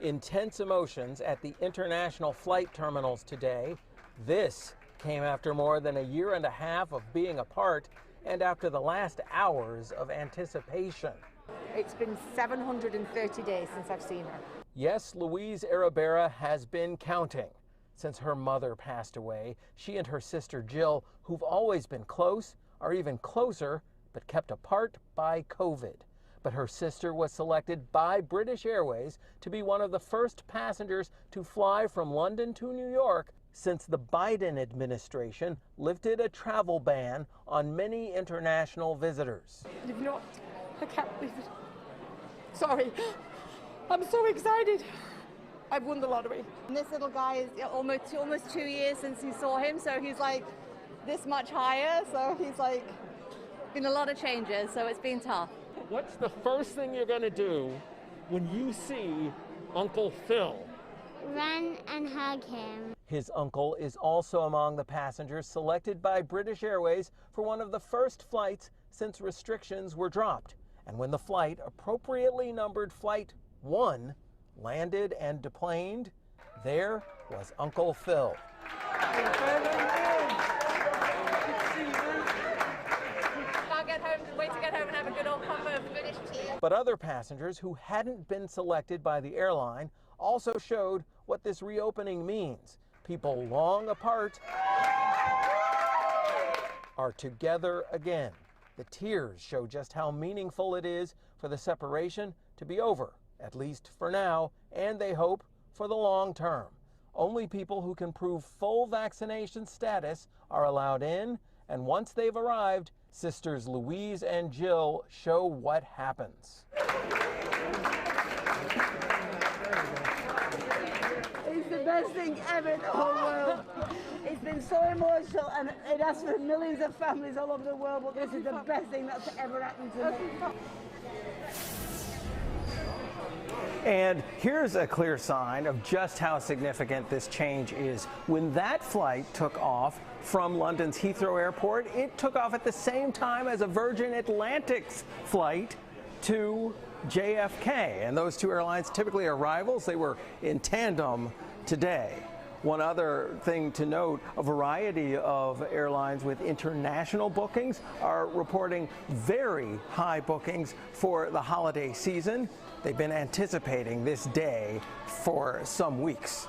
Intense emotions at the international flight terminals today. This came after more than a year and a half of being apart and after the last hours of anticipation. It's been 730 days since I've seen her. Yes, Louise Arabera has been counting. Since her mother passed away, she and her sister Jill, who've always been close, are even closer, but kept apart by COVID. But her sister was selected by British Airways to be one of the first passengers to fly from London to New York since the Biden administration lifted a travel ban on many international visitors. You've not, I can't believe it. Sorry, I'm so excited. I've won the lottery. And this little guy is almost 2 years since he saw him, so he's like this much higher, so he's like been a lot of changes, so it's been tough. What's the first thing you're going to do when you see Uncle Phil? Run and hug him. His uncle is also among the passengers selected by British Airways for one of the first flights since restrictions were dropped. And when the flight, appropriately numbered Flight 1, landed and deplaned, there was Uncle Phil. Wait to get home and have a good old cup of British tea. But other passengers who hadn't been selected by the airline also showed what this reopening means. People long apart are together again. The tears show just how meaningful it is for the separation to be over, at least for now, and they hope for the long term. Only people who can prove full vaccination status are allowed in, and once they've arrived, sisters Louise and Jill show what happens. It's the best thing ever in the whole world. It's been so emotional, and it has for millions of families all over the world, but this is the best thing that's ever happened to me. And here's a clear sign of just how significant this change is. When that flight took off from London's Heathrow Airport, it took off at the same time as a Virgin Atlantic's flight to JFK. And those two airlines typically are rivals. They were in tandem today. One other thing to note, a variety of airlines with international bookings are reporting very high bookings for the holiday season. They've been anticipating this day for some weeks.